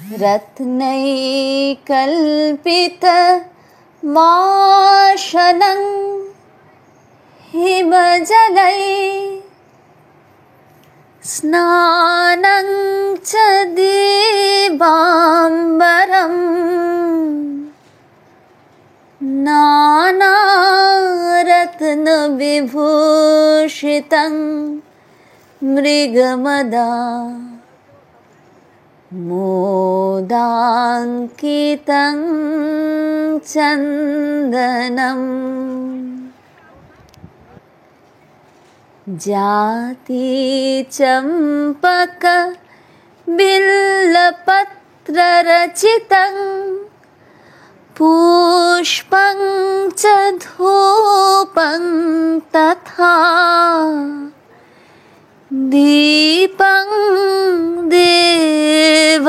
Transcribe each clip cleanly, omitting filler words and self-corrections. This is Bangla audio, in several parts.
रत्नैकल्पितमाशनं हिमजलै स्नानं च दीपाम्बरं नानारत्नविभूषितं मृगमदा मोदाङ्कितं चन्दनम् जातिचम्पक बिल्लपत्ररचितं पुष्पं च धूपं तथा दीपं देव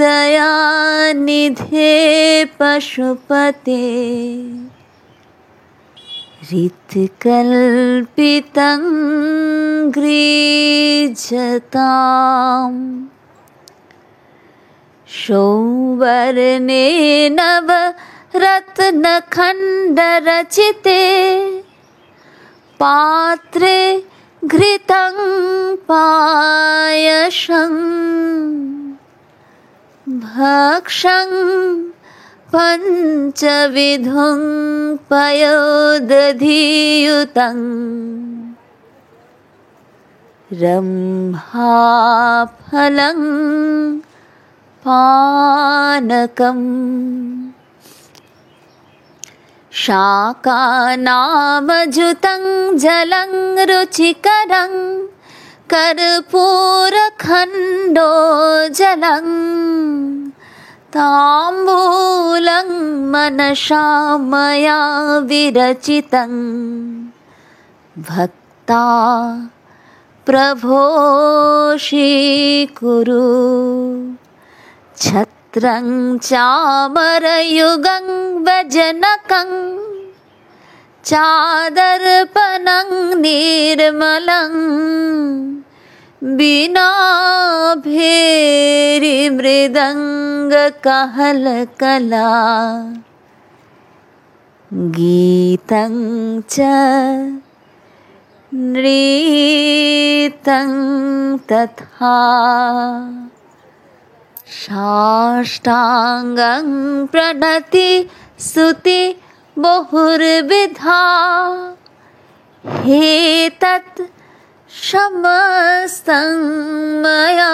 दयानिधे पशुपते ऋतकल्पितं गृह्यताम् सौवर्णे नवरत्नखण्डरचिते पात्रे घृतं पायसं भक्षं पञ्चविधं पयोदधियुतं रम्भाफलं पानकम् शाकानामजुतं जलं रुचिकरं कर्पूरखण्डोज्ज्वलं ताम्बूलं मनसा मया विरचितं भक्ता प्रभो स्वीकुरु छत्रं चामरयुगं वजनकं चादर्पणं निर्मलं वीणाभैर्मृदङ्गकहलकला गीतं च नृत्यं तथा साष्टाङ्गं प्रणति स्तुति बहुर्विधा हेतत् समस्तं मया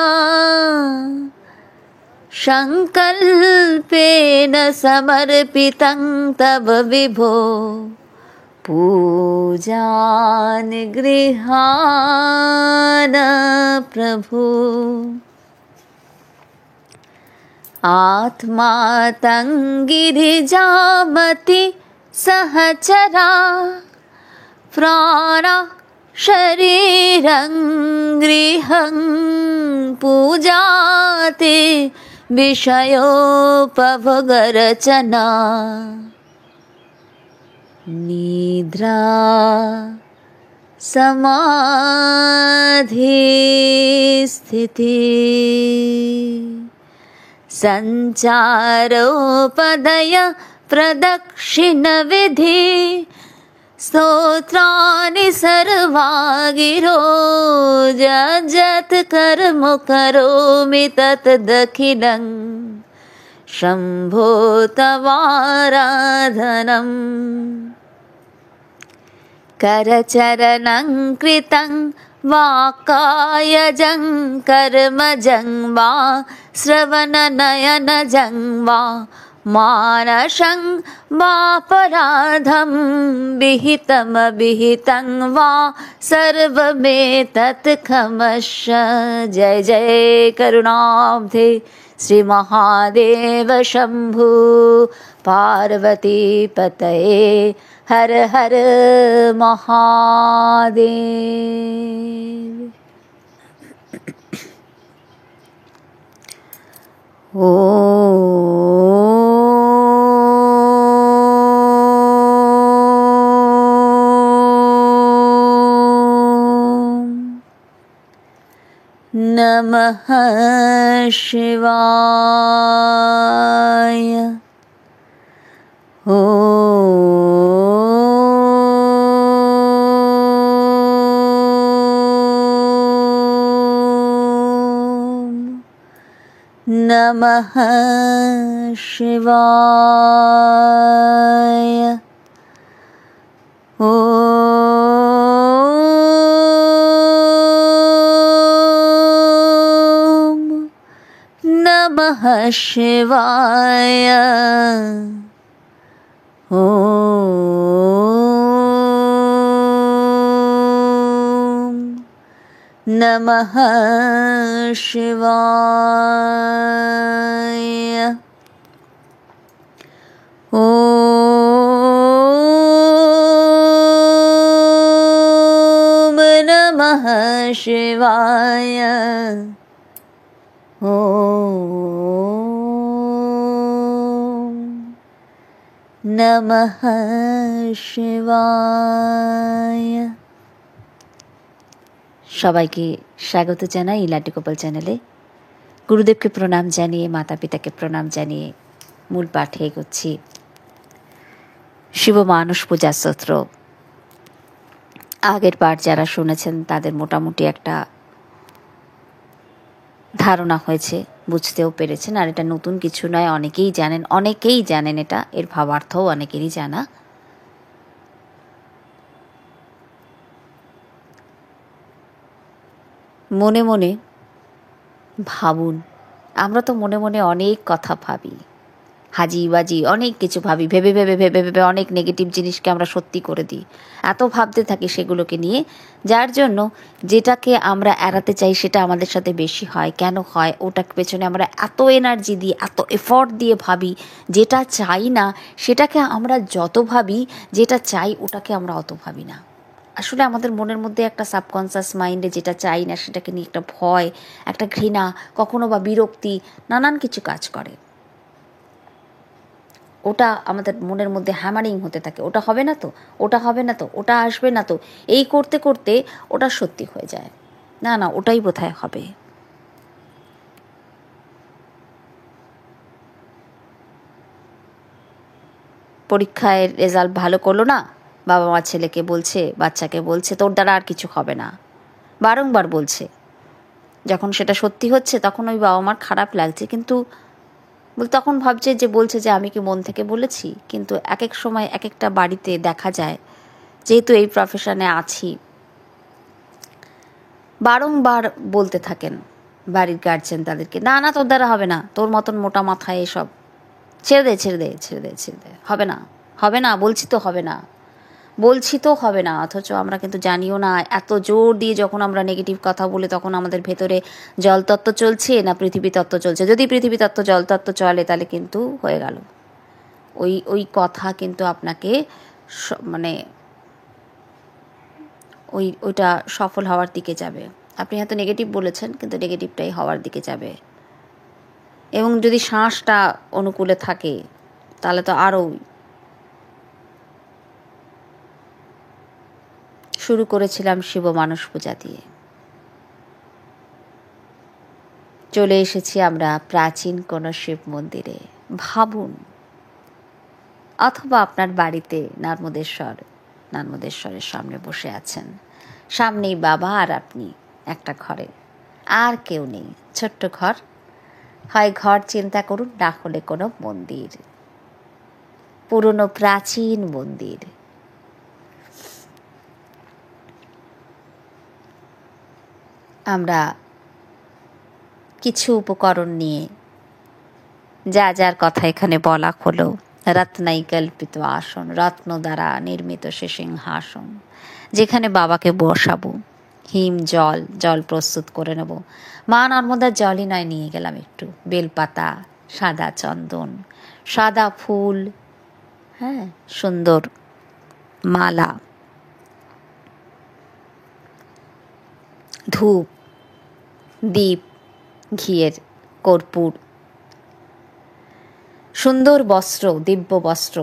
संकल्पेन समर्पितं तव विभो पूजानि गृहाण प्रभु आत्मा तं गिरिजामति सहचरा प्राण शरीरं गृहं पूजाते विषयोपभोगरचना निद्रा समाधि स्थिति संचारोपदय प्रदक्षिणविधि स्तोत्राणि सर्वा गिरो यत् कर्म करोमि तत् दखिलं शम्भो तवाराधनम् करचरणं कृतं वा कायजं कर्मजं वा श्रवणनयनजं वा मानसं वापराधं विहितमविहितं वा सर्वमेतत् क्षमस्व। जय जय करुणाब्धे श्री महादेव शंभु पार्वती पतये हर हर महादेव। ओ नमः शिवाय। नमः शिवाय। नमः शिवाय। नमः शिवाय। नमः शिवाय। नमः शिवाय। সবাইকে স্বাগত জানাই ইলাটি গোপাল চ্যানেলে। গুরুদেবকে প্রণাম জানিয়ে, মাতা পিতাকে প্রণাম জানিয়ে মূল পাঠে এগোচ্ছি। শিব মানস পূজা স্তোত্র। আগের পাঠ যারা শুনেছেন তাদের মোটামুটি একটা ধারণা হয়েছে, বুঝতেও পেরেছেন। আর এটা নতুন কিছু নয়, অনেকেই জানেন এটা, এর ভাবার্থও অনেকেরই জানা। মনে মনে ভাবুন। আমরা তো মনে মনে অনেক কথা ভাবি, হাজি বাজি অনেক কিছু ভাবি, ভেবে ভেবে ভেবে ভেবে অনেক নেগেটিভ জিনিসকে আমরা সত্যি করে দিই। এত ভাবতে থাকি সেগুলোকে নিয়ে, যার জন্য যেটাকে আমরা এড়াতে চাই সেটা আমাদের সাথে বেশি হয়। কেন হয়? ওটার পেছনে আমরা এত এনার্জি দিই, এত এফর্ট দিয়ে ভাবি। যেটা চাই না সেটাকে আমরা যত ভাবি, যেটা চাই ওটাকে আমরা অত ভাবি না। আসলে আমাদের মনের মধ্যে একটা সাবকনসিয়াস মাইন্ডে যেটা চাই না সেটাকে নিয়ে একটা ভয়, একটা ঘৃণা, কখনো বা বিরক্তি, নানান কিছু কাজ করে। ওটা আমাদের মনের মধ্যে হ্যামারিং হতে থাকে, ওটা হবে না তো, ওটা হবে না তো, ওটা আসবে না তো, এই করতে করতে ওটা সত্যি হয়ে যায়। না না, ওটাই বোধহয় হবে। পরীক্ষায় রেজাল্ট ভালো করলো না, বাবা মা ছেলেকে বলছে, বাচ্চাকে বলছে তোর দ্বারা আর কিছু হবে না, বারংবার বলছে। যখন সেটা সত্যি হচ্ছে তখন ওই বাবা মার খারাপ লাগছে, কিন্তু তখন ভাবছে যে বলছে যে আমি কি মন থেকে বলেছি। কিন্তু এক এক সময় এক একটা বাড়িতে দেখা যায়, যেহেতু এই প্রফেশনে আছি, বারংবার বলতে থাকেন বাড়ির গার্জেন তাদেরকে, না না তোর দ্বারা হবে না, তোর মতন মোটা মাথায় এসব, ছেড়ে দে ছেড়ে দে ছেড়ে দে ছেড়ে দে, হবে না হবে না, বলছি তো হবে না, বলছি তো হবে না। অথচ আমরা কিন্তু জানিও না, এত জোর দিয়ে যখন আমরা নেগেটিভ কথা বলি তখন আমাদের ভেতরে জলতত্ত্ব চলছে না পৃথিবী তত্ত্ব চলছে। যদি পৃথিবী তত্ত্ব জলতত্ত্ব চলে তাহলে কিন্তু হয়ে গেল, ওই ওই কথা কিন্তু আপনাকে মানে ওইটা সফল হওয়ার দিকে যাবে। আপনি হয়তো নেগেটিভ বলেছেন কিন্তু নেগেটিভটাই হওয়ার দিকে যাবে। এবং যদি শ্বাসটা অনুকূলে থাকে তাহলে তো আরও। শুরু করেছিলাম শিব মানস পূজা দিয়ে, চলে এসেছি আমরা প্রাচীন কোনো শিব মন্দিরে। ভাবুন, অথবা আপনার বাড়িতে নর্মদেশ্বরের সামনে বসে আছেন, সামনেই বাবা আর আপনি একটা ঘরে, আর কেউ নেই, ছোট্ট ঘর। হয় ঘর চিন্তা করুন, না হলে কোনো মন্দির, পুরনো প্রাচীন মন্দির। আমরা কিছু উপকরণ নিয়ে, যা যার কথা এখানে বলা হলো, রত্নাই কল্পিত আসন, রত্ন দ্বারা নির্মিত সে সিংহাসন, যেখানে বাবাকে বসাবো। হিম জল প্রস্তুত করে নেব। মা নর্মদার জলই নয়, নিয়ে গেলাম একটু বেলপাতা, সাদা চন্দন, সাদা ফুল, হ্যাঁ, সুন্দর মালা, ধূপ, দীপ, ঘিয়ের কর্পূর, সুন্দর বস্ত্র, দিব্য বস্ত্র,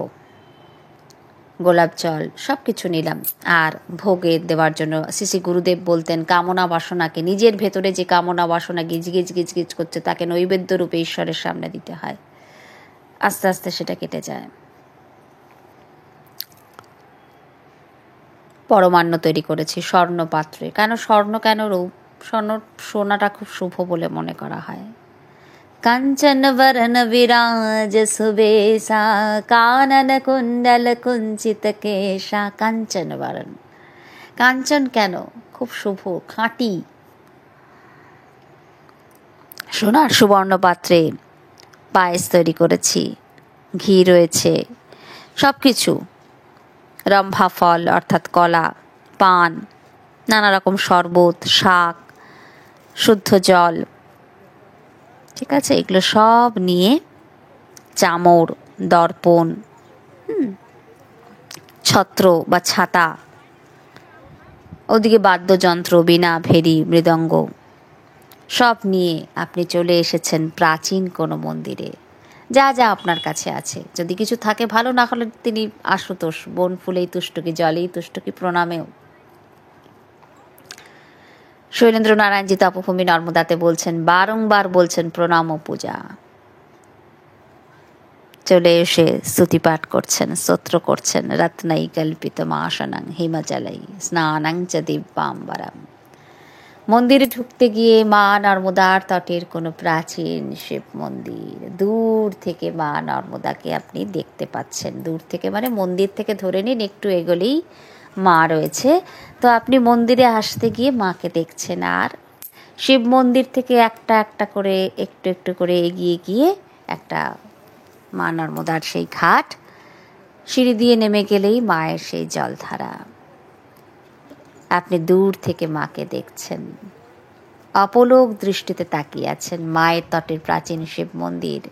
গোলাপ জল সব কিছু নিলাম। আর ভোগে দেওয়ার জন্য শ্রী গুরুদেব বলতেন কামনা বাসনাকে, নিজের ভেতরে যে কামনা বাসনা গিজ গিজ গিজ গিজ করছে তাকে নৈবেদ্য রূপে ঈশ্বরের সামনে দিতে হয়, আস্তে আস্তে সেটা কেটে যায়। পরমান্ন তৈরি করেছি স্বর্ণ পাত্রে। কেন রূপ? সোনাটা খুব শুভ বলে মনে করা হয়। কাঞ্চন বরন বিরাজ সুবেশা, কানন কুণ্ডল কুঞ্চিত কেশা। কাঞ্চন বরন, কাঞ্চন কেন? খুব শুভ, খাঁটি সোনার সুবর্ণ পাত্রে পায়েস তৈরি করেছি, ঘি রয়েছে, সব কিছু, রম্ভা ফল অর্থাৎ কলা, পান, নানা রকম শরবত, শাক, শুদ্ধ জল, ঠিক আছে, এগুলো সব নিয়ে চামর, দর্পণ, ছত্র বা ছাতা, ওদিকে বাদ্যযন্ত্র, বীণা, ভেরি, মৃদঙ্গ সব নিয়ে আপনি চলে এসেছেন প্রাচীন কোনো মন্দিরে। যা যা আপনার কাছে আছে, যদি কিছু থাকে ভালো, না হলে তিনি আশুতোষ, বন ফুলেই তুষ্ট কি জলেই তুষ্ট কি প্রণামেও। শৈলেন্দ্র নারায়ণজি তপভূমি নর্মদাতে বলছেন, বারংবার বলছেন প্রণাম ও পূজা। চলে এসে স্তুতি পাঠ করছেন, স্তোত্র করছেন, রত্নাই কল্পিত আসনং হিমাচলাই স্নানং চ দিব্যাম্বরম। মন্দিরে ঢুকতে গিয়ে মা নর্মদার তটের কোনো প্রাচীন শিব মন্দির, দূর থেকে মা নর্মদাকে আপনি দেখতে পাচ্ছেন। দূর থেকে মানে মন্দির থেকে ধরে নিন একটু এগোলেই মা রয়েছে, তো আপনি মন্দিরে আসতে গিয়ে মাকে দেখছেন। আর শিব মন্দির থেকে একটা একটা করে একটু একটু করে এগিয়ে গিয়ে একটা মা নর্মদার সেই ঘাট, সিঁড়ি দিয়ে নেমে গেলেই মায়ের সেই জলধারা। আপনি দূর থেকে মাকে দেখছেন, অপলোক দৃষ্টিতে তাকিয়ে আছেন মায়ের তটের প্রাচীন শিব মন্দির।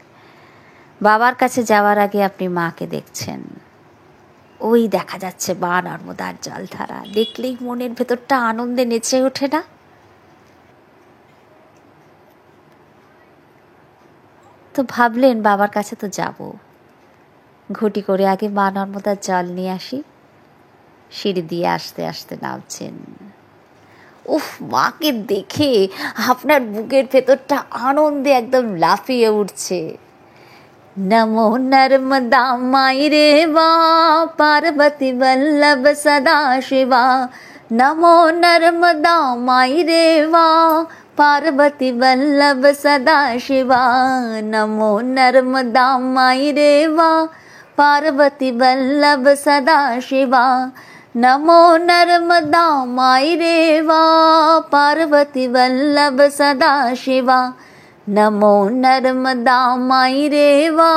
বাবার কাছে যাওয়ার আগে আপনি মাকে দেখছেন, ওই দেখা যাচ্ছে মা নর্মদার জলধারা। দেখলেই মনের ভেতরটা আনন্দে নেচে ওঠে না? তো ভাবলেন বাবার কাছে তো যাব, ঘটি করে আগে মা নর্মদার জল নিয়ে আসি। সিঁড়ি দিয়ে আস্তে আস্তে নামছেন। উফ, মাকে দেখে আপনার বুকের ভেতরটা আনন্দে একদম লাফিয়ে উঠছে। নমো নর্মদা মাই রে বা, পার্বতী বল্লভ সদা শিবা। নমো নর্মদা মাই রে বা, পার্বতী বল্লভ সদা শিবা। নমো নর্মদা মাই রে বা, পার্বতী বল্লভ সদা শিবা। নমো নর্মদা মাই রে বা, পার্বতী বল্লভ সদা শিবা। নমো নর্মদা মাই রে বা,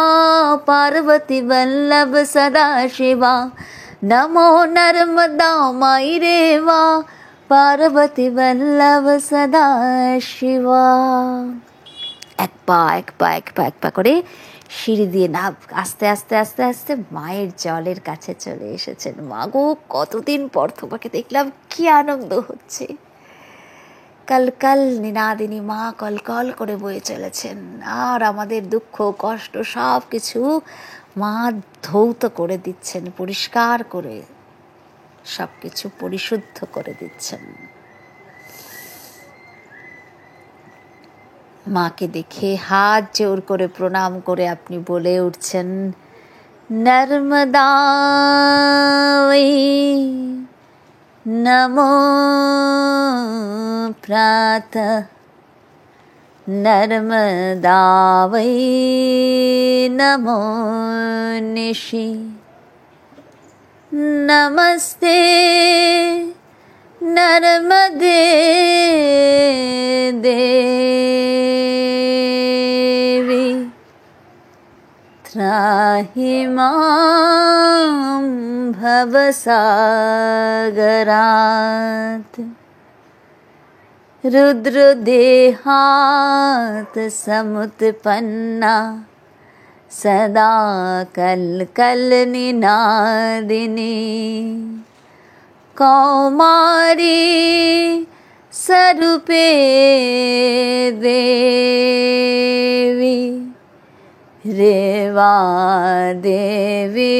পার্বতী বল্লভ সদা শিবা। নমো নর্মদা মাই রে বা, পার্বতী বল্লভ সদা শিবা। এক পা এক পা এক পা এক পা করে সিঁড়ি দিয়ে আস্তে আস্তে আস্তে আস্তে মায়ের জলের কাছে চলে এসেছেন। মা গো, কতদিন পর তোমাকে দেখলাম, কি আনন্দ হচ্ছে। কলকল নিনাদিনী মা কলকল করে বয়ে চলেছেন, আর আমাদের দুঃখ কষ্ট সব কিছু মা ধৌত করে দিচ্ছেন, পরিষ্কার করে সব কিছু পরিশুদ্ধ করে দিচ্ছেন। মাকে দেখে হাত জোর করে প্রণাম করে আপনি বলে উঠছেন, নর্মদা নমো প্রাতঃ, নর্মদা নমো নিশি। নমস্তে নর্মদে দেবী, ত্রাহি মাম ভবসাগরাৎ। रुद्रदेहात् समुत्पन्ना सदा कलकलनिनादिनी, कौमारी स्वरूपे देवी, रेवा देवी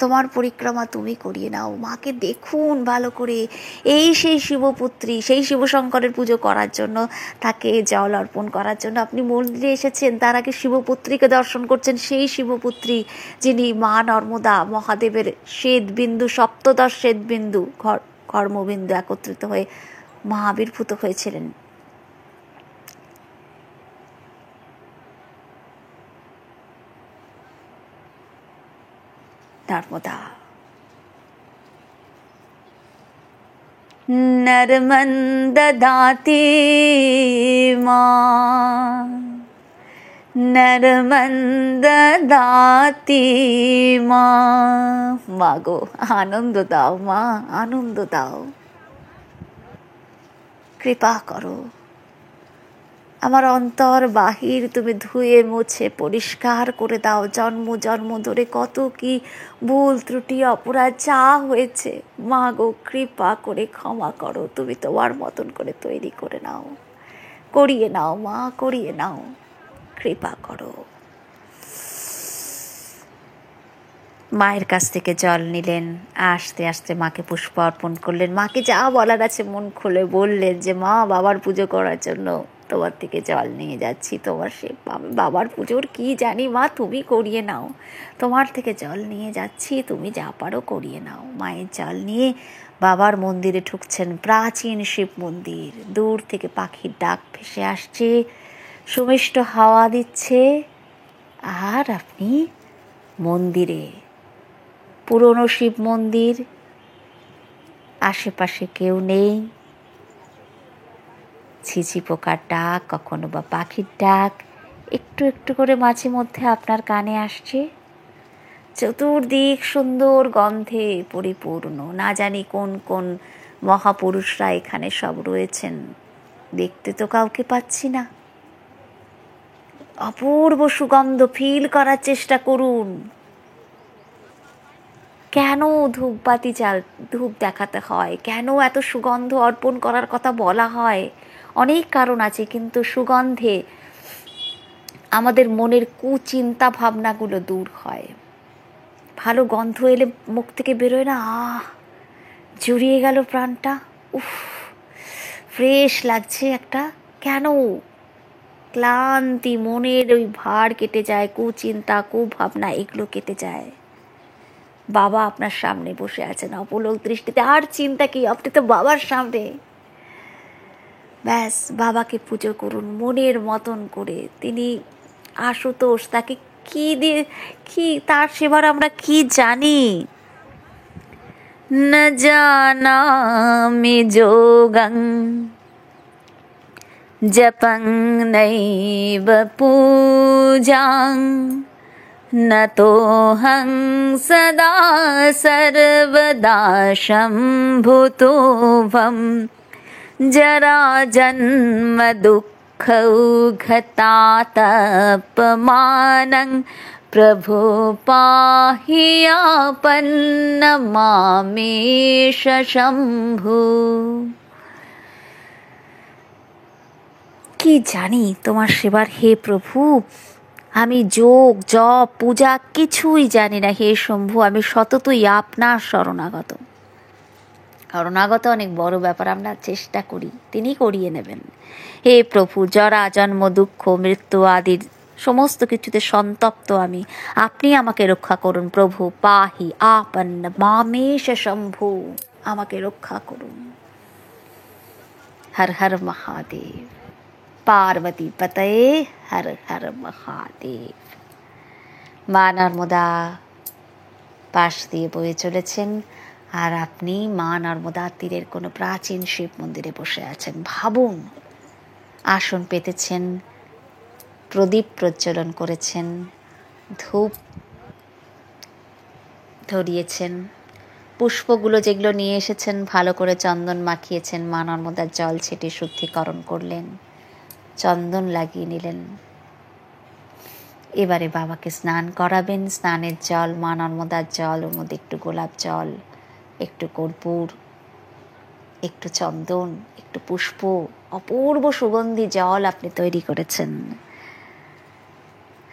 তোমার পরিক্রমা তুমি করিয়ে নাও। মাকে দেখুন ভালো করে, এই সেই শিবপুত্রী, সেই শিবশঙ্করের পুজো করার জন্য, তাকে জল অর্পণ করার জন্য আপনি মন্দিরে এসেছেন। তার আগে শিবপুত্রীকে দর্শন করছেন, সেই শিবপুত্রী যিনি মা নর্মদা, মহাদেবের শ্বেতবিন্দু, সপ্তদশ শ্বেতবিন্দু কর্মবিন্দু একত্রিত হয়ে মা আবির্ভূত হয়েছিলেন। নর্মদা, নর্মন্দদাতি মা, নর্মন্দদাতি মা। মা গো, আনন্দ দাও মা, আনন্দ দাও, কৃপা করো। আমার অন্তর বাহির তুমি ধুয়ে মুছে পরিষ্কার করে দাও। জন্ম জন্ম ধরে কত কি ভুল ত্রুটি অপরাধ যা হয়েছে, মা গো কৃপা করে ক্ষমা করো। তুমি তোমার মতন করে তৈরি করে নাও, করিয়ে নাও মা, করিয়ে নাও, কৃপা করো। মায়ের কাছ থেকে জল নিলেন, আস্তে আস্তে মাকে পুষ্প অর্পণ করলেন। মাকে যা বলার আছে মন খুলে বললেন যে মা, বাবার পুজো করার জন্য তোমার থেকে জল নিয়ে যাচ্ছি। তোমার সে বাবার পুজোর কি জানি মা, তুমি করিয়ে নাও। তোমার থেকে জল নিয়ে যাচ্ছি, তুমি যা পারো করিয়ে নাও। মায়ের জল নিয়ে বাবার মন্দিরে ঢুকছেন, প্রাচীন শিব মন্দির। দূর থেকে পাখির ডাক ভেসে আসছে, সুমিষ্ট হাওয়া দিচ্ছে, আর আপনি মন্দিরে, পুরনো শিব মন্দির, আশেপাশে কেউ নেই। ঝিঝি পোকার ডাক, কখনো বা পাখির ডাক একটু একটু করে মাঝে মধ্যে আপনার কানে আসছে। চতুর্দিক সুন্দর গন্ধে পরিপূর্ণ। না জানি কোন কোন মহাপুরুষরা এখানে সব রয়েছেন, দেখতে তো কাউকে পাচ্ছি না। অপূর্ব সুগন্ধ ফিল করার চেষ্টা করুন। কেন ধূপবাতি ধূপ দেখাতে হয়, কেন এত সুগন্ধ অর্পণ করার কথা বলা হয়? অনেক কারণ আছে, কিন্তু সুগন্ধে আমাদের মনের কুচিন্তা ভাবনাগুলো দূর হয়। ভালো গন্ধ এলে মুখ থেকে বেরোয় না, জুড়িয়ে গেল প্রাণটা, উফ, ফ্রেশ লাগছে একটা। কেন? ক্লান্তি, মনের ওই ভার কেটে যায়, কুচিন্তা কুভাবনা এগুলো কেটে যায়। বাবা আপনার সামনে বসে আছেন অপলক দৃষ্টিতে, আর চিন্তা কি, আপনি তো বাবার সামনে। ব্যাস, বাবাকে পুজো করুন মনের মতন করে। তিনি আশুতোষ, তাকে কি দিয়ে, কি তার সেবার আমরা কি জানি? ন জানামি যোগং জপং নৈব পূজাং নতোহং সদা সর্বদা শম্ভুতোভম জরা জন্ম দুঃখৌঘতাতপমানং প্রভু পাহি আপন্ন মামেশ শম্ভু। কি জানি তোমার সেবার হে প্রভু, আমি যোগ জপ পূজা কিছুই জানি না হে শম্ভু, আমি সততই আপনার শরণাগত। শরণাগত অনেক বড় ব্যাপার, আমরা চেষ্টা করি, তিনি করিয়ে নেবেন। হে প্রভু, জরা জন্ম দুঃখ মৃত্যু আদির সমস্ত কিছুতে সন্তপ্ত আমি, আপনি আমাকে রক্ষা করুন প্রভু। পাহি আপন্ন মামেশ শম্ভু, আমাকে রক্ষা করুন। হর হর মহাদেব, পার্বতী পতয়ে হর হর মহাদেব। মা নর্মদা পাশ দিয়ে বয়ে চলেছেন, আর আপনি মা নর্মদা তীরের কোনো প্রাচীন শিব মন্দিরে বসে আছেন। ভাবুন, আসন পেতেছেন, প্রদীপ প্রজ্বলন করেছেন, ধূপ ধরিয়েছেন, পুষ্পগুলো যেগুলো নিয়ে এসেছেন ভালো করে চন্দন মাখিয়েছেন, মা নর্মদার জল ছিটিয়ে শুদ্ধিকরণ করলেন, চন্দন লাগিয়ে নিলেন। এবারে বাবাকে স্নান করাবেন। স্নানের জল মা নর্মদার জল, ওর মধ্যে একটু গোলাপ জল, একটু কর্পূর, একটু চন্দন, একটু পুষ্প, অপূর্ব সুগন্ধি জল আপনি তৈরি করেছেন।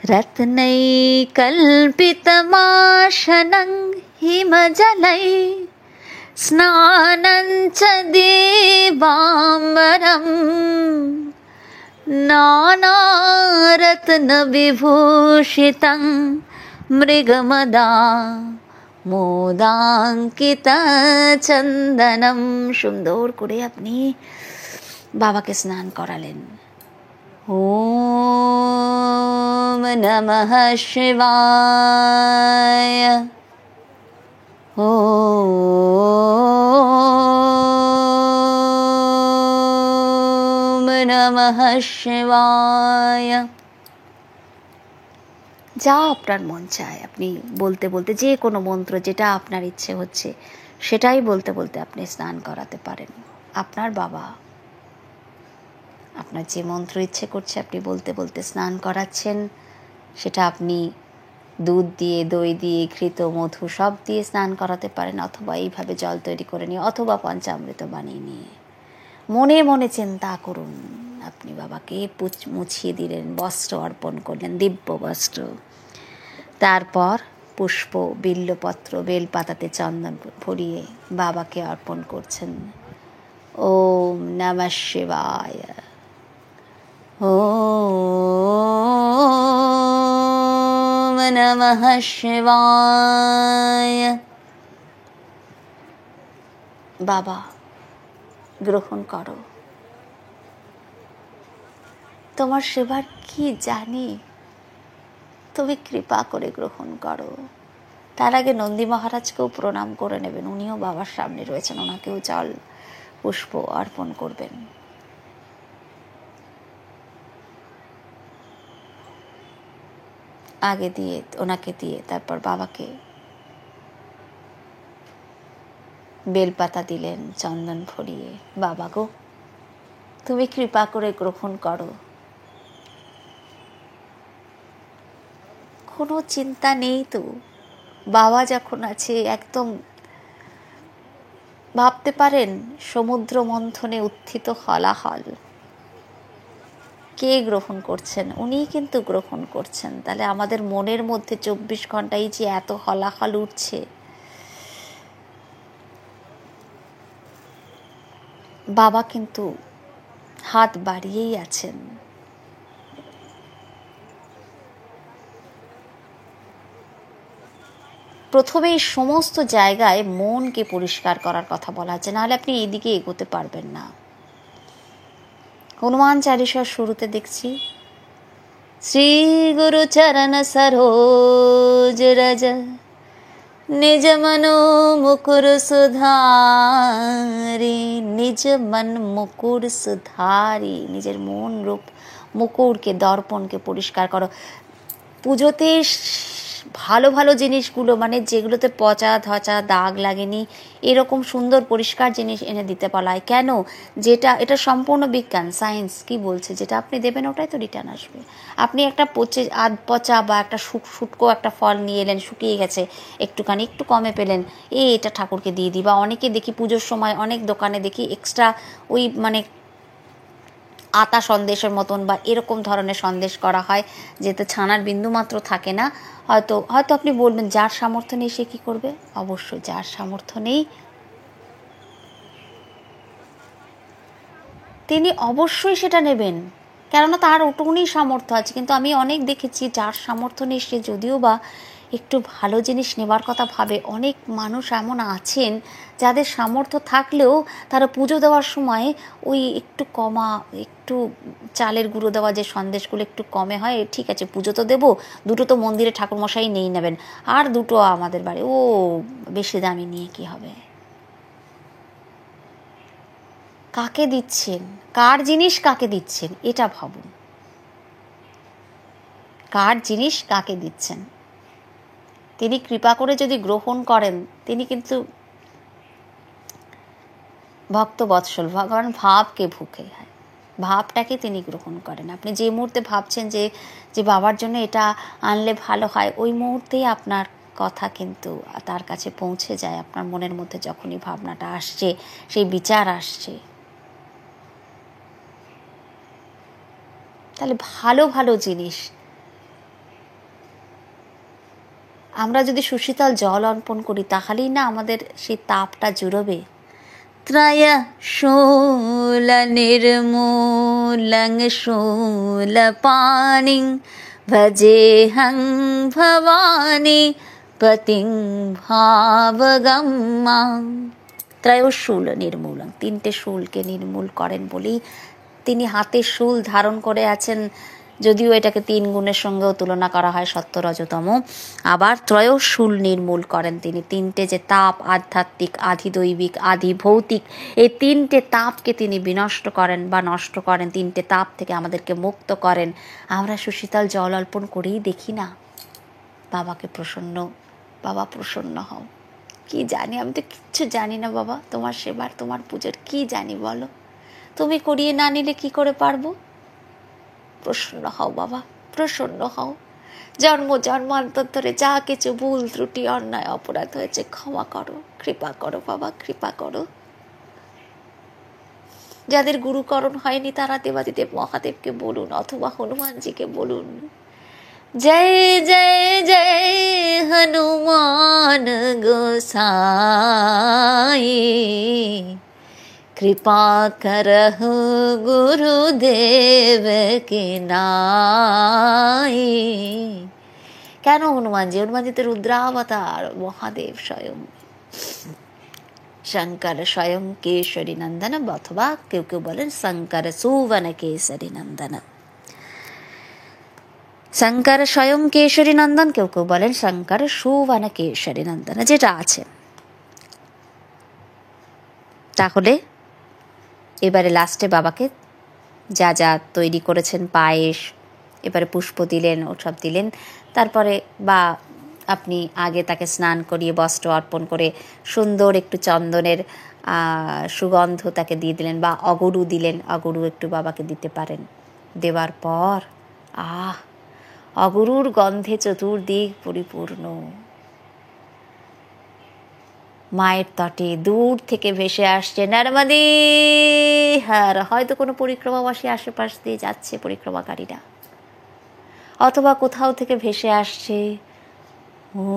रत्नैकल्पितमाशनं हिमजलै स्नानं च देवाम्बरं नानारत्नविभूषितं मृगमदा মোদাঙ্কিতচন্দনম। সুন্দর করে আপনি বাবাকে স্নান করালেন। ওম নমঃ শিবায়, ওম নমঃ শিবায়। যা আপনার মন চায় আপনি বলতে বলতে, যে কোনো মন্ত্র যেটা আপনার ইচ্ছে হচ্ছে সেটাই বলতে বলতে আপনি স্নান করাতে পারেন। আপনার বাবা আপনার যে মন্ত্র ইচ্ছে করছে আপনি বলতে বলতে স্নান করাচ্ছেন। সেটা আপনি দুধ দিয়ে, দই দিয়ে, ঘৃত, মধু সব দিয়ে স্নান করাতে পারেন, অথবা এইভাবে জল তৈরি করে নিয়ে, অথবা পঞ্চামৃত বানিয়ে নিয়ে মনে মনে চিন্তা করুন। আপনি বাবাকে মুছিয়ে দিলেন, বস্ত্র অর্পণ করলেন, দিব্য বস্ত্র। তারপর পুষ্প, বিল্লপত্র, বেলপাতাতে চন্দন ভরিয়ে বাবাকে অর্পণ করছেন। ওম নমঃ শিবায়, ওম নমঃ শিবায়। বাবা গ্রহণ করো, তোমার সেবার কি জানি, তুমি কৃপা করে গ্রহণ করো। তার আগে নন্দী মহারাজকেও প্রণাম করে নেবেন, উনিও বাবার সামনে রয়েছেন, ওনাকেও জল পুষ্প অর্পণ করবেন। আগে দিয়ে, ওনাকে দিয়ে তারপর বাবাকে বেলপাতা দিলেন চন্দন ভরিয়ে। বাবা গো, তুমি কৃপা করে গ্রহণ করো। কোনো চিন্তা নেই তো, বাবা যখন আছে একদম ভাবতে পারেন সমুদ্র মন্থনে উত্থিত হলাহল, কে গ্রহণ করছেন? উনিই কিন্তু গ্রহণ করছেন। তাহলে আমাদের মনের মধ্যে 24 ঘন্টায় যে এত হলাহল উঠছে, বাবা কিন্তু হাত বাড়িয়েই আছেন। প্রথমে এই সমস্ত জায়গায় মনকে পরিষ্কার করার কথা বলা হচ্ছে, নাহলে আপনি এইদিকে এগোতে পারবেন না। হনুমান চালিসার শুরুতে দেখছি, শ্রী গুরু চরণ সরোজ রজ নিজ মনো মুকুর সুধারি। নিজ মন মুকুর সুধারি, নিজের মন রূপ মুকুরকে, দর্পণকে পরিষ্কার করো। পুজোতে ভালো ভালো জিনিসগুলো, মানে যেগুলোতে পচা ধচা দাগ লাগেনি, এরকম সুন্দর পরিষ্কার জিনিস এনে দিতে বলা হয়। কেন? যেটা, এটা সম্পূর্ণ বিজ্ঞান, সায়েন্স কি বলছে, যেটা আপনি দেবেন ওটাই তো রিটার্ন আসবে। আপনি একটা পচা বা একটা শুটকো একটা ফল নিয়ে এলেন, শুকিয়ে গেছে, একটুখানি একটু কমে পেলেন, এটা ঠাকুরকে দিয়ে দিই। বা অনেকে দেখি পুজোর সময় অনেক দোকানে দেখি এক্সট্রা ওই মানে আতা সন্দেশের মতন বা এরকম ধরনের সন্দেশ করা হয়, যেতে ছানার বিন্দু মাত্র থাকে না। হয়তো আপনি বলবেন যার সামর্থ্য নেই সে কী করবে? অবশ্যই যার সামর্থ্য নেই তিনি অবশ্যই সেটা নেবেন, কেননা তার ওটুকুনি সামর্থ্য আছে। কিন্তু আমি অনেক দেখেছি যার সামর্থ্য নেই সে যদিও বা একটু ভালো জিনিস নেবার কথা ভাবে। অনেক মানুষ এমন আছেন যাদের সামর্থ্য থাকলেও তারা পুজো দেওয়ার সময় ওই একটু একটু চালের গুঁড়ো দেওয়া যে সন্দেশগুলো একটু কমে হয়, ঠিক আছে পুজো তো দেবো, দুটো তো মন্দিরে ঠাকুরমশাই নেই নেবেন, আর দুটো আমাদের বাড়ি, ও বেশি দামি নিয়ে কি হবে? কাকে দিচ্ছেন, কার জিনিস কাকে দিচ্ছেন, এটা ভাবুন। কার জিনিস কাকে দিচ্ছেন? তিনি কৃপা করে যদি গ্রহণ করেন, তিনি কিন্তু ভক্ত বৎসল, ভগবান ভাবকে ভুকে হয়, ভাবটাকে তিনি গ্রহণ করেন। আপনি যে মুহূর্তে ভাবছেন যে বাবার জন্য এটা আনলে ভালো হয়, ওই মুহূর্তেই আপনার কথা কিন্তু তার কাছে পৌঁছে যায়। আপনার মনের মধ্যে যখনই ভাবনাটা আসছে, সেই বিচার আসছে, তাহলে ভালো ভালো জিনিস আমরা যদি সুশীতল জল অর্পণ করি তাহলেই না আমাদের সেই তাপটা জুড়বে। ত্রয় শূল নির্মূলং শূলপাণিং ভজেহং ভবানী পতিং ভাবগম্যাং। ত্রয়শূল নির্মূলং, 3টে শূলকে নির্মূল করেন বলেই তিনি হাতে শূল ধারণ করে আছেন। যদিও এটাকে 3 গুণের সঙ্গেও তুলনা করা হয়, সত্য রজতম। আবার ত্রয়শূল নির্মূল করেন তিনি। 3টে যে তাপ, আধ্যাত্মিক, আধিদৈবিক, আধিভৌতিক, এই 3টে তাপকে তিনি বিনষ্ট করেন বা নষ্ট করেন। 3টে তাপ থেকে আমাদেরকে মুক্ত করেন। আমরা সুশীতল জল অর্পণ করেই দেখি না বাবাকে প্রসন্ন, বাবা প্রসন্ন হও। কি জানি, আমি তো কিচ্ছু জানি না বাবা, তোমার সেবার, তোমার পুজোর কি জানি বলো? তুমি করিয়ে না নিলে কি করে পারবো? প্রসন্ন হও বাবা, প্রসন্ন হও। জন্ম জন্মান্তর ধরে যা কিছু ভুল ত্রুটি অন্যায় অপরাধ হয়েছে ক্ষমা করো, কৃপা করো বাবা, কৃপা করো। যাদের গুরুকরণ হয়নি তারা দেবাদিদেব মহাদেবকে বলুন, অথবা হনুমানজিকে বলুন, জয় জয় জয় হনুমান গোসাই, কৃপা করহু গুরুদেব কে নাই। কেন হনুমানজি? হনুমানজি তো রুদ্রাবতার, মহাদেব স্বয়ং, শঙ্কর স্বয়ং কেশরী নন্দন, অথবা কেউ কেউ বলেন শঙ্কর সুবন কেশরী নন্দন। শঙ্কর স্বয়ং কেশরী নন্দন, কেউ কেউ বলেন শঙ্কর সুবন কেশরী নন্দন, যেটা আছে। তাহলে এবারে লাস্টে বাবাকে যা যা তৈরি করেছেন, পায়েস, এবারে পুষ্প দিলেন, ওসব দিলেন। তারপরে বা আপনি আগে তাকে স্নান করিয়ে বস্ত্র অর্পণ করে সুন্দর একটু চন্দনের সুগন্ধ তাকে দিয়ে দিলেন, বা অগরু দিলেন, অগরু একটু বাবাকে দিতে পারেন। দেওয়ার পর অগরুর গন্ধে চতুর্দিক পরিপূর্ণ। মায়ের তটে দূর থেকে ভেসে আসছে নর্মদে হার। হয়তো কোনো পরিক্রমাবাসী আশেপাশ দিয়ে যাচ্ছে, পরিক্রমাকারীরা, অথবা কোথাও থেকে ভেসে আসছে ওম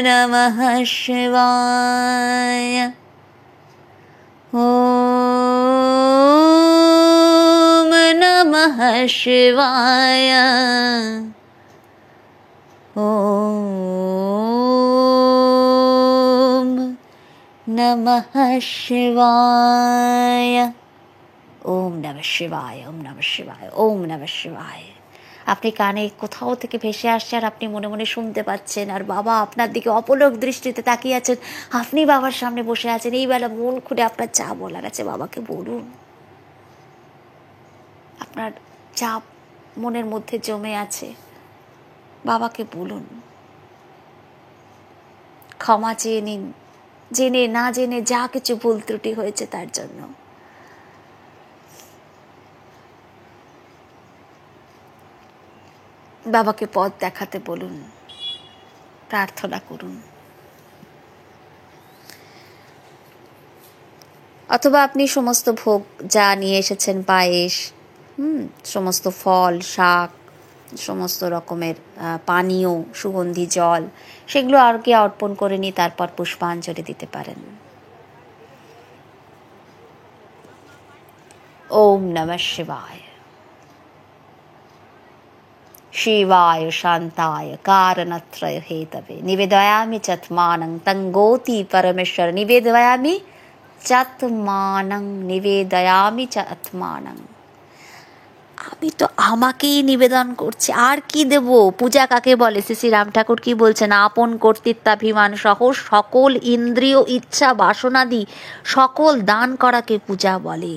নমঃ শিবায়, ওম নমঃ শিবায়, ওম নমঃ শিবায়, ওম নমঃ শিবায়, ওম নমঃ শিবায়, ওম নমঃ শিবায়। আপনি কানে কোথাও থেকে ভেসে আসছে আর আপনি মনে মনে শুনতে পাচ্ছেন, আর বাবা আপনার দিকে অপলক দৃষ্টিতে তাকিয়ে আছেন। আপনি বাবার সামনে বসে আছেন। এই বেলা মন খুলে আপনার যা বলার আছে বাবাকে বলুন। আপনার যা মনের মধ্যে জমে আছে বাবাকে বলুন। ক্ষমা চেয়ে নিন, জেনে না জেনে যা কিছু ভুল ত্রুটি হয়েছে তার জন্য। বাবাকে পথ দেখাতে বলুন, প্রার্থনা করুন। অথবা আপনি সমস্ত ভোগ যা নিয়ে এসেছেন, পায়েস, সমস্ত ফল, শাক, সমস্ত রকমের পানীয়, সুগন্ধি জল, সেগুলো আগে অর্পণ করে নিয়ে তারপর পুষ্পাঞ্জলি দিতে পারেন। ওম নমঃ শিবায়। शिवाय शांताय कारणत्रय हेतवे निवेदयामि चात्मानं तंगोति परमेश्वर निवेदयामि चात्मानं निवेदयामि चात्मानं। আমি তো আমাকেই নিবেদন করছি, আর কি দেব? পূজা কাকে বলে? শ্রী রাম ঠাকুর কি বলছেন? আপন কর্তৃত্বাভিমান সহ সকল ইন্দ্রিয় ইচ্ছা বাসনাদি সকল দান করাকে পূজা বলে।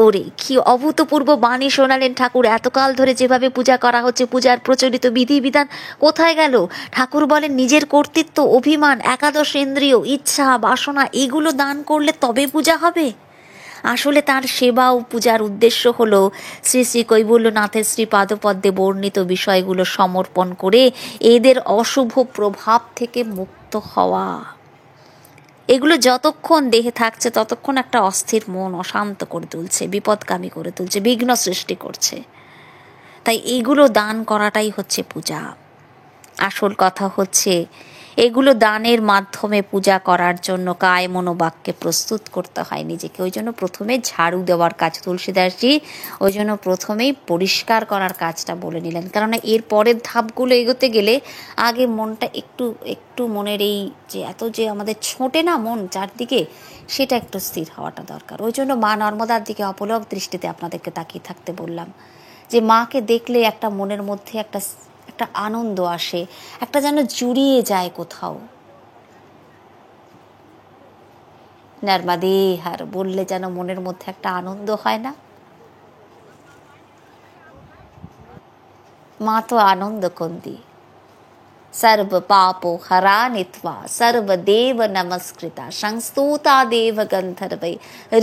ওরে কি অভূতপূর্ব বাণী শোনালেন ঠাকুর। এতকাল ধরে যেভাবে পূজা করা হচ্ছে, পূজার প্রচলিত বিধিবিধান কোথায় গেল? ঠাকুর বলেন নিজের কর্তৃত্ব, অভিমান, একাদশ ইন্দ্রিয়, ইচ্ছা, বাসনা, এগুলো দান করলে তবে পূজা হবে। আসলে তার সেবা ও পূজার উদ্দেশ্য হলো শ্রী শ্রী কৈবল্যনাথের শ্রী পাদপদ্মে বর্ণিত বিষয়গুলো সমর্পণ করে এদের অশুভ প্রভাব থেকে মুক্ত হওয়া। এগুলো যতক্ষণ দেহে থাকছে ততক্ষণ একটা অস্থির মন অশান্ত করে তুলছে, বিপদগামী করে তুলছে, বিঘ্ন সৃষ্টি করছে। তাই এইগুলো দান করাটাই হচ্ছে পূজা। আসল কথা হচ্ছে এগুলো দানের মাধ্যমে পূজা করার জন্য কায় মনোবাক্যে প্রস্তুত করতে হয় নিজেকে। ওই জন্য প্রথমে ঝাড়ু দেওয়ার কাজ, তুলসীদাসজি ওই জন্য প্রথমেই পরিষ্কার করার কাজটা বলে নিলেন। কারণ এর পরের ধাপগুলো এগোতে গেলে আগে মনটা একটু একটু মনের এই যে এত যে আমাদের ছোটে না মন চারদিকে, সেটা একটু স্থির হওয়াটা দরকার। ওই জন্য মা নর্মদার দিকে অপলক দৃষ্টিতে আপনাদেরকে তাকিয়ে থাকতে বললাম, যে মাকে দেখলে একটা মনের মধ্যে একটা আনন্দ আসে, একটা যেন জুড়িয়ে যায় কোথাও। নর্মদে হার বললে যেন মনের মধ্যে একটা আনন্দ হয় না? মা তো আনন্দ কন্দি। सर्व पापो हरा नित्वा सर्वदेव नमस्कृता संस्तुता देव गंधर्वै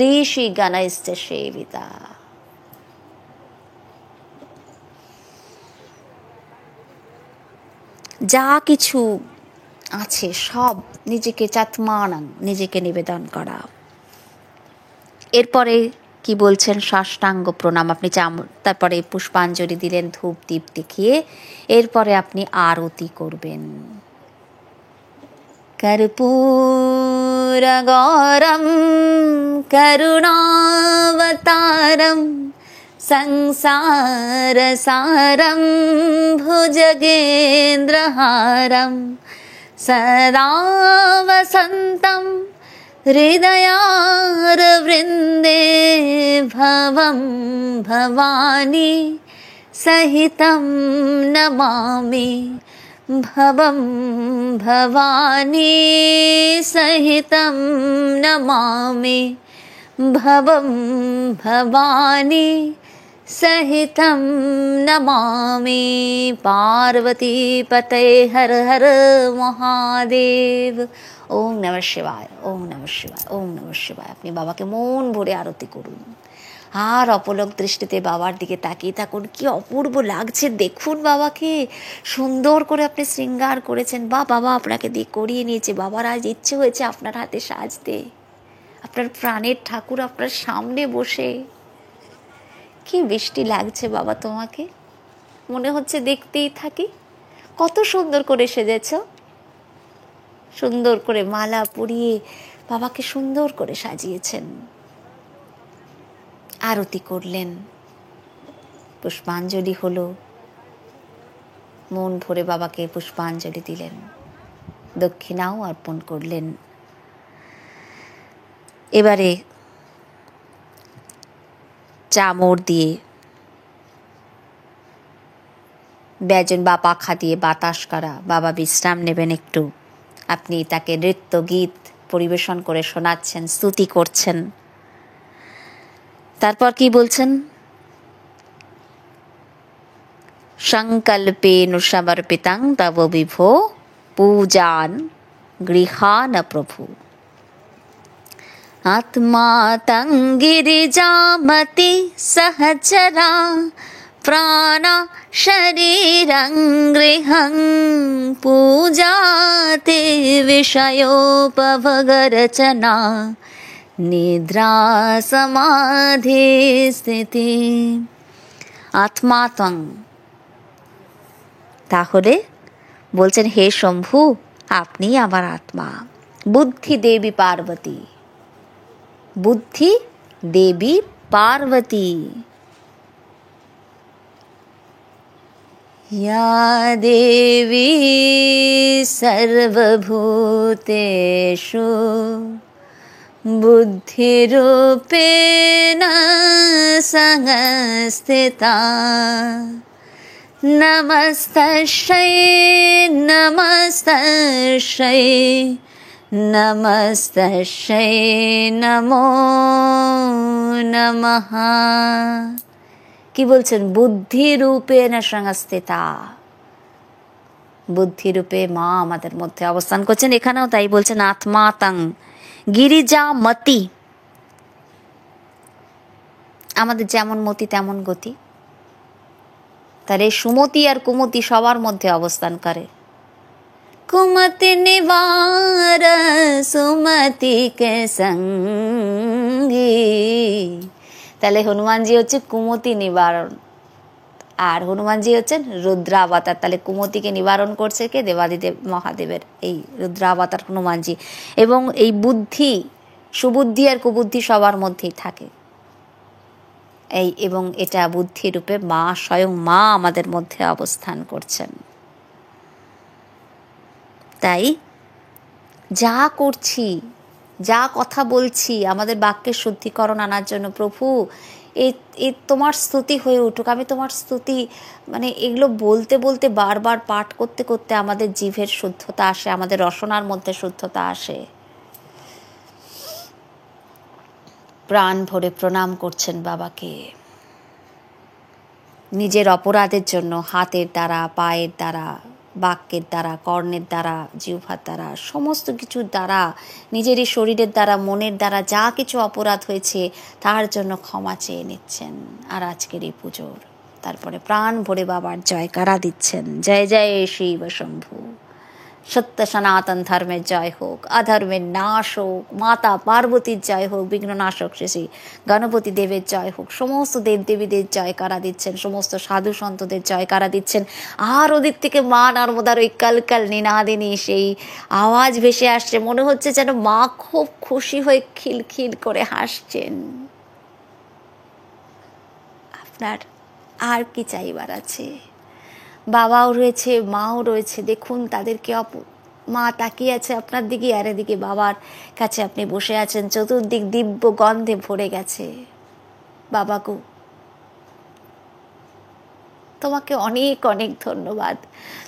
ऋषि गणश्च सेविता। যা কিছু আছে সব নিজেকে চাতমানাং, নিজেকে নিবেদন করা। এরপরে কি বলছেন? সাষ্টাঙ্গ প্রণাম। আপনি তারপরে পুষ্পাঞ্জলি দিলেন, ধূপ দীপ দেখিয়ে এরপরে আপনি আরতি করবেন। কর্পূরগৌরম করুণাবতারম संसारसारं भुजगेन्द्रहारं सदा वसन्तं हृदयारविन्दे भवं भवानी सहितं नमामि भवं भवानी सहितं नमामि भवं भवानी सहितं नमामि। पार्वती पते हर हर महादेव। ओम नमः शिवाय, ओम नमः शिवाय, ओम नमः शिवाय। अपनी বাবাকে মন ভরে আরতি করুন আর অপলক দৃষ্টিতে বাবার দিকে তাকিয়ে থাকুন। কি অপূর্ব লাগছে দেখুন বাবাকে, সুন্দর করে আপনি শৃঙ্গার করেছেন বা বাবা আপনাকে দিয়ে করিয়ে নিয়েছে। বাবার আজ ইচ্ছে হয়েছে আপনার হাতে সাজতে, আপনার প্রাণের ঠাকুর আপনার সামনে বসে। কি বৃষ্টি লাগছে বাবা তোমাকে, মনে হচ্ছে দেখতেই থাকি। কত সুন্দর করে সেজেছ, সুন্দর করে মালা পরিয়ে বাবাকে সুন্দর করে সাজিয়েছেন। আরতি করলেন, পুষ্পাঞ্জলি হলো, মন ভরে বাবাকে পুষ্পাঞ্জলি দিলেন, দক্ষিণাও অর্পণ করলেন। এবারে চামর দিয়ে ব্যজন বা পাখা দিয়ে বাতাস করা, বাবা বিশ্রাম নেবেন একটু। আপনি তাকে নৃত্য গীত পরিবেশন করে শোনাচ্ছেন, স্তুতি করছেন। তারপর কি বলছেন? সংকল্পেনু সমর্পিতং তব বিভো পূজান গৃহান প্রভু। आत्मा तं गिरिजामति सहचरा प्राण शरीरं गृहं पूजाते विषयोपभोगरचना निद्रा समाधि स्थिति। आत्मा तं, তাহলে বলছেন হে শম্ভু আপনি আমার আত্মা। বুদ্ধি দেবী পার্বতী, बुद्धि देवी पार्वती। या देवी सर्वभूतेषु बुद्धिरूपेण संस्थिता नमस्तस्यै नमस्तस्यै नमस्तस्यै नमो नमः। কি বলছেন? বুদ্ধি রূপে না সংস্থিতা, বুদ্ধি রূপে মা আমাদের মধ্যে অবস্থান করছেন। এখানেও তাই বলছেন আত্মা তাং গিরিজা মতি। আমাদের যেমন মতি তেমন গতি, তাহলে সুমতি আর কুমতি সবার মধ্যে অবস্থান করে। कुमति निवार सुमति के संगी। তাহলে হনুমানজি হচ্ছে কুমতি নিবারণ, আর হনুমানজি হচ্ছেন রুদ্রাবতার। তাহলে কুমতিকে নিবারণ করছে কে? দেবাদিদেব মহাদেবের এই রুদ্রাবতার হনুমানজি। এবং এই বুদ্ধি, সুবুদ্ধি আর কুবুদ্ধি সবার মধ্যেই থাকে এবং এটা বুদ্ধি রূপে মা, স্বয়ং মা আমাদের মধ্যে অবস্থান করছেন। তাই যা করছি, যা কথা বলছি, আমাদের বাক্যের শুদ্ধিকরণ আনার জন্য প্রভু এ তোমার স্তুতি হয়ে উঠুক। আমি তোমার স্তুতি এগুলো বলতে বলতে, বারবার পাঠ করতে করতে আমাদের জিভের শুদ্ধতা আসে, আমাদের রসনার মধ্যে শুদ্ধতা আসে। প্রাণ ভরে প্রণাম করছেন বাবাকে। নিজের অপরাধের জন্য হাতের দ্বারা, পায়ের দ্বারা, বাক্যের দ্বারা, কর্ণের দ্বারা, জিহ্বার দ্বারা, সমস্ত কিছুর দ্বারা, নিজেরই শরীরের দ্বারা, মনের দ্বারা যা কিছু অপরাধ হয়েছে তার জন্য ক্ষমা চেয়ে নিচ্ছেন। আর আজকের এই পুজোর তারপরে প্রাণ ভরে বাবার জয়কারা দিচ্ছেন। জয় জয় শিব শম্ভু। সত্য সনাতন ধর্মের জয় হোক, অধর্মের নাশ হোক, মাতা পার্বতীর জয় হোক, বিঘ্ননাশক শ্রী গণপতি দেবের জয় হোক। সমস্ত দেবদেবীদের জয়কারা দিচ্ছেন, সমস্ত সাধু সন্তদের জয়কারা দিচ্ছেন। আর ওদিক থেকে মা নর্মদার ওই কালকাল নিনাদিনী সেই আওয়াজ ভেসে আসছে। মনে হচ্ছে যেন মা খুব খুশি হয়ে খিলখিল করে হাসছেন। আপনার আর কি চাইবার আছে? বাবাও রয়েছে, মাও রয়েছে, দেখুন তাদেরকে মা তাকিয়ে আছে আপনার দিকে, আর এদিকে বাবার কাছে আপনি বসে আছেন, চতুর্দিক দিব্য গন্ধে ভরে গেছে। বাবা গো, তোমাকে অনেক অনেক ধন্যবাদ।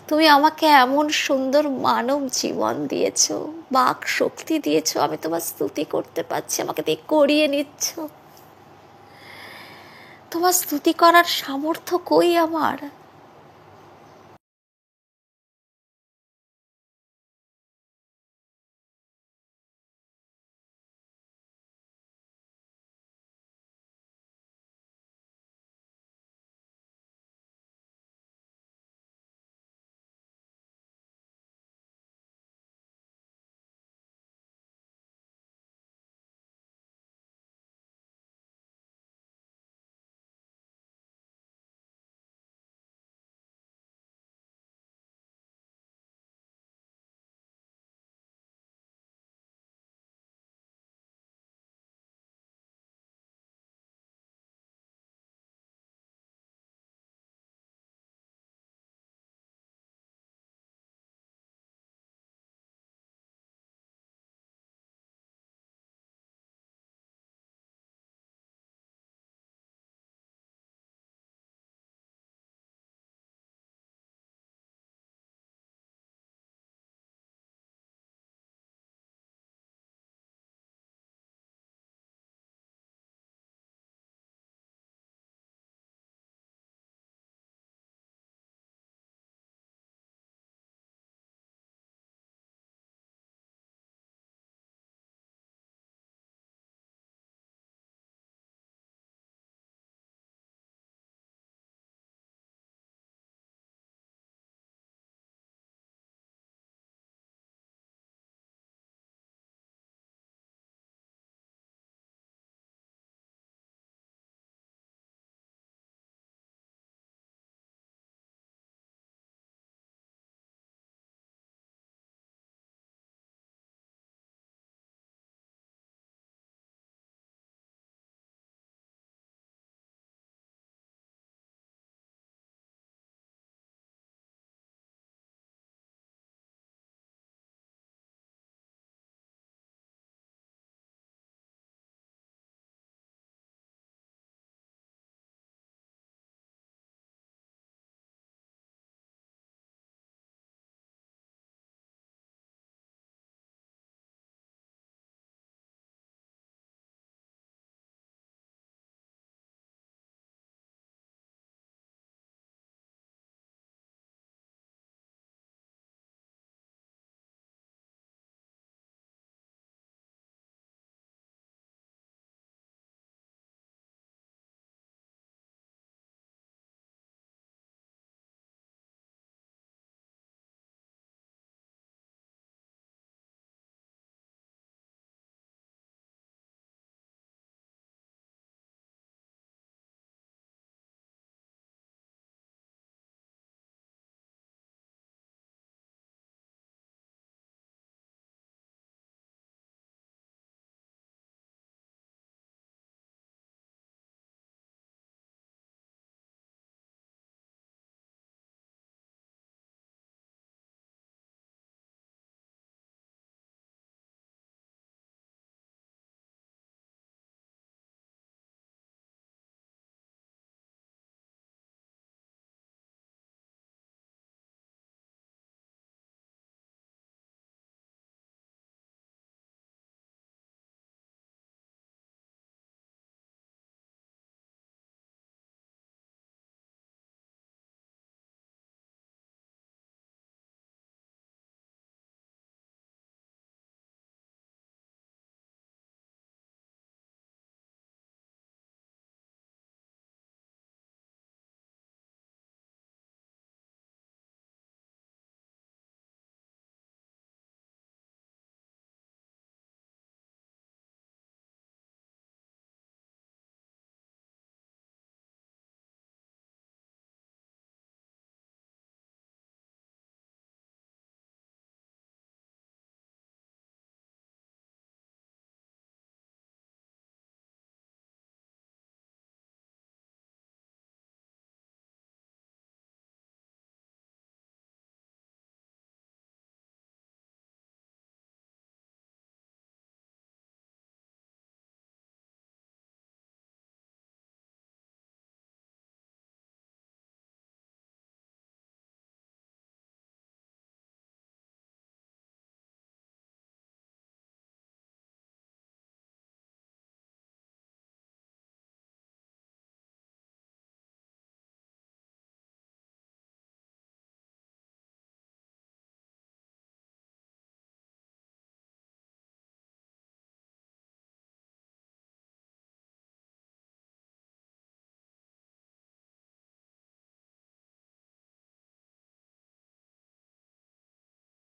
তুমি আমাকে এমন সুন্দর মানব জীবন দিয়েছ, বাক শক্তি দিয়েছ, আমি তোমার স্তুতি করতে পারছি, আমাকে দিয়ে করিয়ে নিচ্ছ। তোমার স্তুতি করার সামর্থ্য কই আমার?